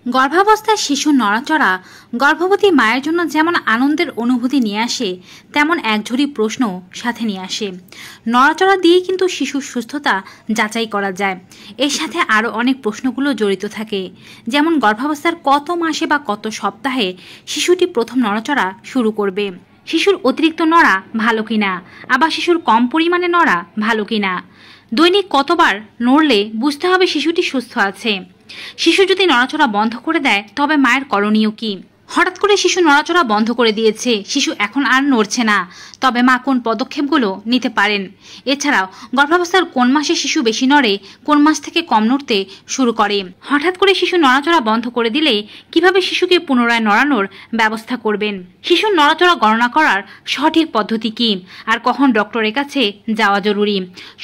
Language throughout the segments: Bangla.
গর্ভাবস্থায় শিশুর নড়াচড়া গর্ভবতী মায়ের জন্য যেমন আনন্দের অনুভূতি নিয়ে আসে, তেমন একঝুড়ি প্রশ্ন সাথে নিয়ে আসে। নড়াচড়া দিয়েই কিন্তু শিশুর সুস্থতা যাচাই করা যায়। এর সাথে আরও অনেক প্রশ্নগুলো জড়িত থাকে, যেমন গর্ভাবস্থার কত মাসে বা কত সপ্তাহে শিশুটি প্রথম নড়াচড়া শুরু করবে, শিশুর অতিরিক্ত নড়া ভালো কিনা, আবার শিশুর কম পরিমাণে নড়া ভালো কিনা, দৈনিক কতবার নড়লে বুঝতে হবে শিশুটি সুস্থ আছে, শিশু যদি নড়াচড়া বন্ধ করে দেয় তবে মায়ের করণীয় কি, হঠাৎ করে শিশু নড়াচড়া বন্ধ করে দিয়েছে, শিশু এখন আর নড়ছে না, তবে মা কোন পদক্ষেপগুলো নিতে পারেন। এছাড়াও গর্ভাবস্থার কোন মাসে শিশু বেশি নড়ে, কোন মাস থেকে কম নড়তে শুরু করে, হঠাৎ করে শিশু নড়াচড়া বন্ধ করে দিলে কিভাবে শিশুকে পুনরায় নড়ানোর ব্যবস্থা করবেন, শিশুর নড়াচড়া গণনা করার সঠিক পদ্ধতি কি, আর কখন ডক্টরের কাছে যাওয়া জরুরি,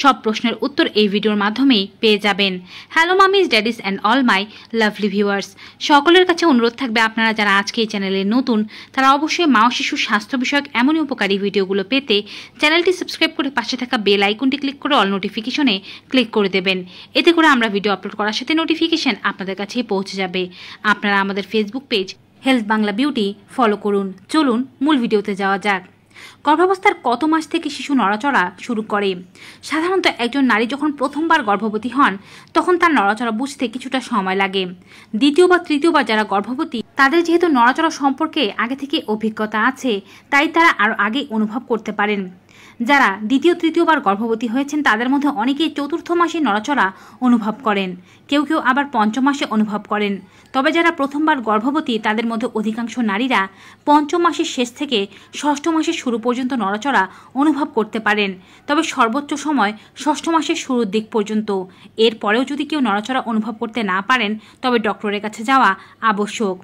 সব প্রশ্নের উত্তর এই ভিডিওর মাধ্যমে পেয়ে যাবেন। Hello মামিজ, daddy's and all my lovely viewers, সকলের কাছে অনুরোধ থাকবে আপনারা যারা আজকে এই চ্যানেলে নতুন তারা অবশ্যই মা ও শিশুর স্বাস্থ্য বিষয়ক এমনই উপকারী ভিডিওগুলো পেতে চ্যানেলটি সাবস্ক্রাইব করে পাশে থাকা বেল আইকনটি ক্লিক করে অল নোটিফিকেশনে ক্লিক করে দেবেন। এতে করে আমরা ভিডিও আপলোড করার সাথে নোটিফিকেশন আপনাদের কাছেই পৌঁছে যাবে। আপনারা আমাদের Facebook page health Bangla beauty follow করুন। চলুন মূল ভিডিওতে যাওয়া যাক। গর্ভাবস্থার কত মাস থেকে শিশু নড়াচড়া শুরু করে? সাধারণত একজন নারী যখন প্রথমবার গর্ভবতী হন তখন তার নড়াচড়া বুঝতে কিছুটা সময় লাগে। দ্বিতীয় বা তৃতীয়বার যারা গর্ভবতী তাদের যেহেতু নড়াচড়া সম্পর্কে আগে থেকে অভিজ্ঞতা আছে, তাই তারা আরও আগে অনুভব করতে পারেন। যারা দ্বিতীয় তৃতীয়বার গর্ভবতী হয়েছেন তাদের মধ্যে অনেকেই চতুর্থ মাসে নড়াচড়া অনুভব করেন, কেউ কেউ আবার পঞ্চম মাসে অনুভব করেন। তবে যারা প্রথমবার গর্ভবতী তাদের মধ্যে অধিকাংশ নারীরা পঞ্চম মাসের শেষ থেকে ষষ্ঠ মাসের শুরু পর্যন্ত নড়াচড়া অনুভব করতে পারেন, তবে সর্বোচ্চ সময় ষষ্ঠ মাসের শুরুর দিক পর্যন্ত। এরপরেও যদি কেউ নড়াচড়া অনুভব করতে না পারেন তবে ডক্টরের কাছে যাওয়া আবশ্যক।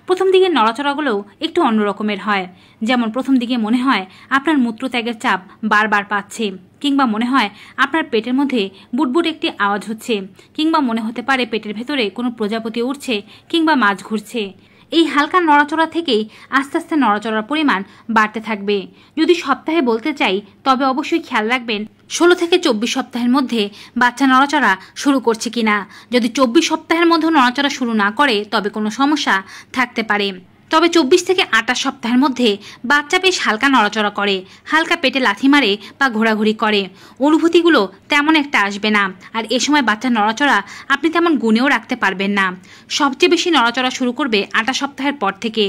প্রথম দিকের নড়াচড়াগুলো একটু অন্যরকমের হয়, যেমন প্রথম দিকে মনে হয় আপনার মূত্রত্যাগের চাপ বারবার পাচ্ছে, কিংবা মনে হয় আপনার পেটের মধ্যে বুটবুট একটি আওয়াজ হচ্ছে, কিংবা মনে হতে পারে পেটের ভেতরে কোনো প্রজাপতি উঠছে কিংবা মাছ ঘুরছে। এই হালকা নড়াচড়া থেকেই আস্তে আস্তে নড়াচড়ার পরিমাণ বাড়তে থাকবে। যদি সপ্তাহে বলতে চাই তবে অবশ্যই খেয়াল রাখবেন 16 থেকে 24 সপ্তাহের মধ্যে বাচ্চা নড়াচড়া শুরু করছে কিনা। যদি 24 সপ্তাহের মধ্যে নড়াচড়া শুরু না করে তবে কোনো সমস্যা থাকতে পারে। তবে 24 থেকে 28 সপ্তাহের মধ্যে বাচ্চা বেশ হালকা নড়াচড়া করে, হালকা পেটে লাথি মারে বা ঘোরাঘুরি করে, অনুভূতিগুলো তেমন একটা আসবে না, আর এ সময় বাচ্চার নড়াচড়া আপনি তেমন গুণেও রাখতে পারবেন না। সবচেয়ে বেশি নড়াচড়া শুরু করবে 28 সপ্তাহের পর থেকে।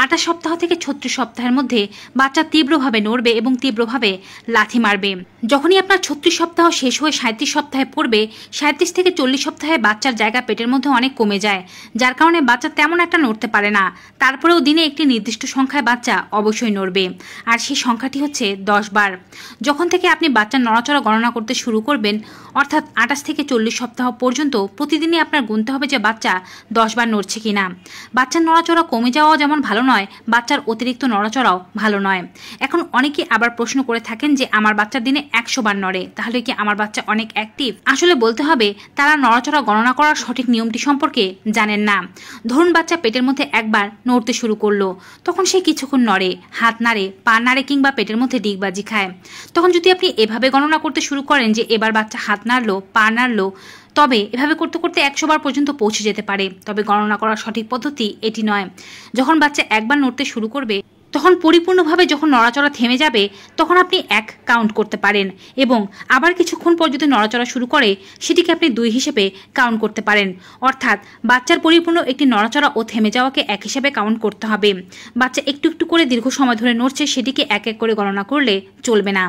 28 সপ্তাহ থেকে 36 সপ্তাহের মধ্যে বাচ্চা তীব্রভাবে নড়বে এবং তীব্রভাবে লাথি মারবে। যখনই আপনার 36 সপ্তাহ শেষ হয়ে 37 সপ্তাহে পড়বে, 37 থেকে 40 সপ্তাহে বাচ্চার জায়গা পেটের মধ্যে অনেক কমে যায়, যার কারণে বাচ্চা তেমন একটা নড়তে পারে না। তারপরেও দিনে একটি নির্দিষ্ট সংখ্যায় বাচ্চা অবশ্যই নড়বে, আর সেই সংখ্যাটি হচ্ছে 10 বার। যখন থেকে আপনি বাচ্চার নড়াচড়া গণনা করতে শুরু করবেন, অর্থাৎ 28 থেকে 40 সপ্তাহ পর্যন্ত প্রতিদিনই আপনার গুনতে হবে যে বাচ্চা 10 বার নড়ছে কিনা। বাচ্চার নড়াচড়া কমে যাওয়াও যেমন ভালো নয়, বাচ্চার অতিরিক্ত নড়াচড়াও ভালো নয়। এখন অনেকে আবার প্রশ্ন করে থাকেন যে আমার বাচ্চার দিনে 100 বার নড়ে, তাহলে কি আমার বাচ্চা অনেক অ্যাক্টিভ? আসলে বলতে হবে তারা নড়াচড়া গণনা করার সঠিক নিয়মটি সম্পর্কে জানেন না। ধরুন বাচ্চা পেটের মধ্যে একবার নড়তে শুরু করলো, তখন সে কিছুক্ষণ নড়ে, হাত নাড়ে, পা নাড়ে কিংবা পেটের মধ্যে ডিগবাজি খায়। তখন যদি আপনি এভাবে গণনা করতে শুরু করেন যে এবার বাচ্চা হাত নাড়লো, পা নাড়লো, তবে এভাবে করতে করতে 100 বার পর্যন্ত পৌঁছে যেতে পারে। তবে গণনা করার সঠিক পদ্ধতি এটি নয়। যখন বাচ্চা একবার নড়তে শুরু করবে তখন পরিপূর্ণভাবে যখন নড়াচড়া থেমে যাবে তখন আপনি 1 কাউন্ট করতে পারেন, এবং আবার কিছুক্ষণ পর যদি নড়াচড়া শুরু করে সেটিকে আপনি 2 হিসেবে কাউন্ট করতে পারেন। অর্থাৎ বাচ্চার পরিপূর্ণ একটি নড়াচড়া ও থেমে যাওয়াকে 1 হিসেবে কাউন্ট করতে হবে। বাচ্চা একটু একটু করে দীর্ঘ সময় ধরে নড়ছে সেটিকে 1 1 করে গণনা করলে চলবে না।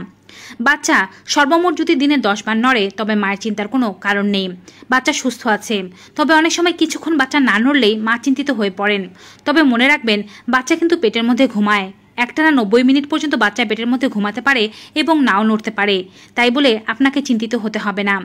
বাচ্চা সর্বমোট যদি দিনে 10 বার নড়ে তবে মায়ের চিন্তার কোনো কারণ নেই, বাচ্চা সুস্থ আছে। তবে অনেক সময় কিছুক্ষণ বাচ্চা না নড়লেই মা চিন্তিত হয়ে পড়েন। তবে মনে রাখবেন বাচ্চা কিন্তু পেটের মধ্যে ঘুমায়, একটানা 90 মিনিট পর্যন্ত বাচ্চা পেটের মধ্যে ঘুমাতে পারে এবং নাও নড়তে পারে, তাই বলে আপনাকে চিন্তিত হতে হবে না।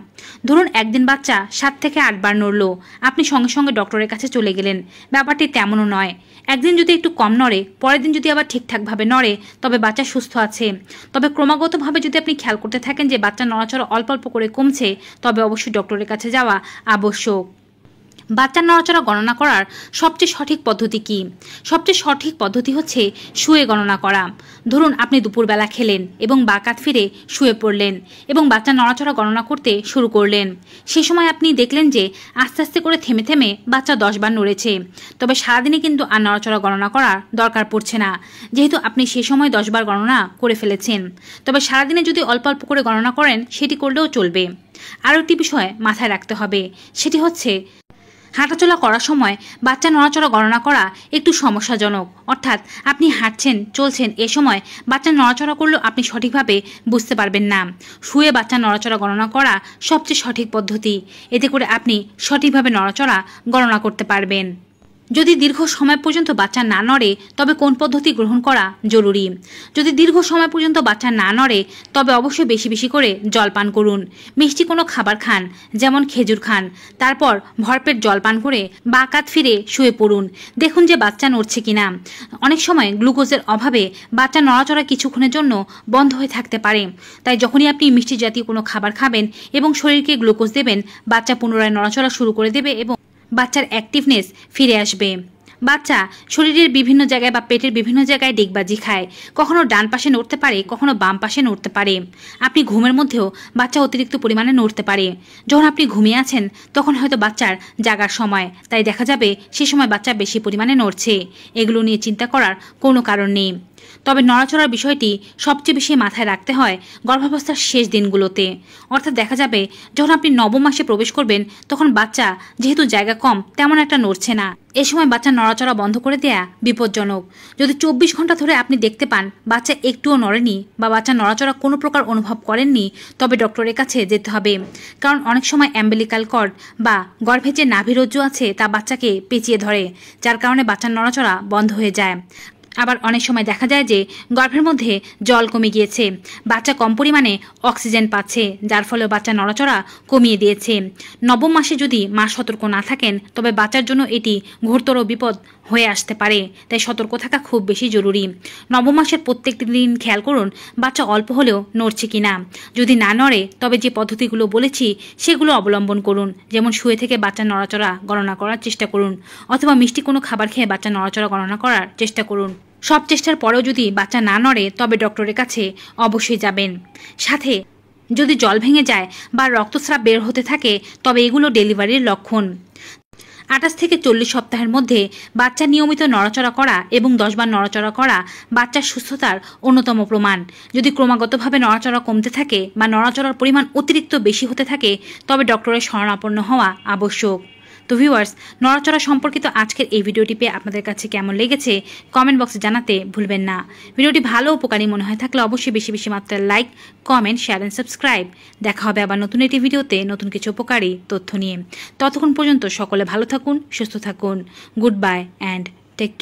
ধরুন একদিন বাচ্চা 7 থেকে 8 বার নড়লো, আপনি সঙ্গে সঙ্গে ডক্টরের কাছে চলে গেলেন, ব্যাপারটি তেমনও নয়। একদিন যদি একটু কম নড়ে, পরের দিন যদি আবার ঠিকঠাকভাবে নড়ে তবে বাচ্চা সুস্থ আছে। তবে ক্রমাগতভাবে যদি আপনি খেয়াল করতে থাকেন যে বাচ্চা নড়াচড়া অল্প অল্প করে কমছে তবে অবশ্যই ডক্টরের কাছে যাওয়া আবশ্যক। বাচ্চার নড়াচড়া গণনা করার সবচেয়ে সঠিক পদ্ধতি কি? সবচেয়ে সঠিক পদ্ধতি হচ্ছে শুয়ে গণনা করা। ধরুন আপনি দুপুরবেলা খেলেন এবং বাকাত ফিরে শুয়ে পড়লেন এবং বাচ্চার নড়াচড়া গণনা করতে শুরু করলেন। সে সময় আপনি দেখলেন যে আস্তে আস্তে করে থেমে থেমে বাচ্চা 10 বার নড়েছে। তবে সারাদিনে কিন্তু আর নড়াচড়া গণনা করার দরকার পড়ছে না, যেহেতু আপনি সে সময় 10 বার গণনা করে ফেলেছেন। তবে সারাদিনে যদি অল্প অল্প করে গণনা করেন সেটি করলেও চলবে। আরও একটি বিষয় মাথায় রাখতে হবে, সেটি হচ্ছে হাঁটাচলা করার সময় বাচ্চা নড়াচড়া গণনা করা একটু সমস্যাজনক। অর্থাৎ আপনি হাঁটছেন, চলছেন, এ সময় বাচ্চা নড়াচড়া করলেও আপনি সঠিকভাবে বুঝতে পারবেন না। শুয়ে বাচ্চা নড়াচড়া গণনা করা সবচেয়ে সঠিক পদ্ধতি। এতে করে আপনি সঠিকভাবে নড়াচড়া গণনা করতে পারবেন। যদি দীর্ঘ সময় পর্যন্ত বাচ্চা না নড়ে তবে কোন পদ্ধতি গ্রহণ করা জরুরি? যদি দীর্ঘ সময় পর্যন্ত বাচ্চা না নড়ে তবে অবশ্যই বেশি বেশি করে জল পান করুন। মিষ্টি কোনো খাবার খান, যেমন খেজুর খান। তারপর ভরপেট জল পান করে বাকাত ফিরে শুয়ে পড়ুন। দেখুন যে বাচ্চা নড়ছে কিনা। অনেক সময় গ্লুকোজের অভাবে বাচ্চা নড়াচড়া কিছুক্ষণের জন্য বন্ধ হয়ে থাকতে পারে। তাই যখনই আপনি মিষ্টি জাতীয় কোনো খাবার খাবেন এবং শরীরকে গ্লুকোজ দেবেন, বাচ্চা পুনরায় নড়াচড়া শুরু করে দেবে এবং বাচ্চার অ্যাক্টিভনেস ফিরে আসবে। বাচ্চা শরীরের বিভিন্ন জায়গায় বা পেটের বিভিন্ন জায়গায় ডিগবাজি খায়। কখনো ডান পাশে নড়তে পারে, কখনো বাম পাশে নড়তে পারে। আপনি ঘুমের মধ্যেও বাচ্চা অতিরিক্ত পরিমাণে নড়তে পারে। যখন আপনি ঘুমিয়ে আছেন তখন হয়তো বাচ্চার জাগার সময়, তাই দেখা যাবে সে সময় বাচ্চা বেশি পরিমাণে নড়ছে। এগুলো নিয়ে চিন্তা করার কোনো কারণ নেই। তবে নড়াচড়ার বিষয়টি সবচেয়ে বেশি মাথায় রাখতে হয় গর্ভাবস্থার শেষ দিনগুলোতে। অর্থাৎ দেখা যাবে যখন আপনি নবম মাসে প্রবেশ করবেন তখন বাচ্চা যেহেতু জায়গা কম তেমন একটা নড়ছে না। এ সময় বাচ্চা নড়াচড়া বন্ধ করে দেয়া বিপজ্জনক। যদি 24 ঘন্টা ধরে আপনি দেখতে পান বাচ্চা একটুও নড়েনি বা বাচ্চা নড়াচড়া কোনো প্রকার অনুভব করেননি, তবে ডক্টরের কাছে যেতে হবে। কারণ অনেক সময় অ্যাম্বিলিকাল কর্ড বা গর্ভে যে নাভিরজ্জু আছে তা বাচ্চাকে পেঁচিয়ে ধরে, যার কারণে বাচ্চার নড়াচড়া বন্ধ হয়ে যায়। আবার অনেক সময় দেখা যায় যে গর্ভের মধ্যে জল কমে গিয়েছে, বাচ্চা কম পরিমাণে অক্সিজেন পাচ্ছে, যার ফলে বাচ্চা নড়াচড়া কমিয়ে দিয়েছে। নবম মাসে যদি মা সতর্ক না থাকেন তবে বাচ্চার জন্য এটি ঘোরতর বিপদ হয়ে আসতে পারে। তাই সতর্ক থাকা খুব বেশি জরুরি। নবম মাসের প্রত্যেকটি দিন খেয়াল করুন বাচ্চা অল্প হলেও নড়ছে কিনা। যদি না নড়ে তবে যে পদ্ধতিগুলো বলেছি সেগুলো অবলম্বন করুন। যেমন শুয়ে থেকে বাচ্চা নড়াচড়া গণনা করার চেষ্টা করুন, অথবা মিষ্টি কোনো খাবার খেয়ে বাচ্চা নড়াচড়া গণনা করার চেষ্টা করুন। সব চেষ্টার পরেও যদি বাচ্চা না নড়ে তবে ডক্টরের কাছে অবশ্যই যাবেন। সাথে যদি জল ভেঙে যায় বা রক্তস্রাব বের হতে থাকে তবে এগুলো ডেলিভারির লক্ষণ। 28 থেকে 40 সপ্তাহের মধ্যে বাচ্চা নিয়মিত নড়াচড়া করা এবং 10 বার নড়াচড়া করা বাচ্চার সুস্থতার অন্যতম প্রমাণ। যদি ক্রমাগতভাবে নড়াচড়া কমতে থাকে বা নড়াচড়ার পরিমাণ অতিরিক্ত বেশি হতে থাকে তবে ডক্টরের শরণাপন্ন হওয়া আবশ্যক। তো ভিউয়ার্স, নড়াচড়া সম্পর্কিত আজকের এই ভিডিওটি পেয়ে আপনাদের কাছে কেমন লেগেছে কমেন্ট বক্সে জানাতে ভুলবেন না। ভিডিওটি ভালো উপকারী মনে হয় থাকলে অবশ্যই বেশি বেশি মাত্রায় like, comment, share and subscribe. দেখা হবে আবার নতুন একটি ভিডিওতে নতুন কিছু উপকারী তথ্য নিয়ে। ততক্ষণ পর্যন্ত সকলে ভালো থাকুন, সুস্থ থাকুন। Goodbye and take care.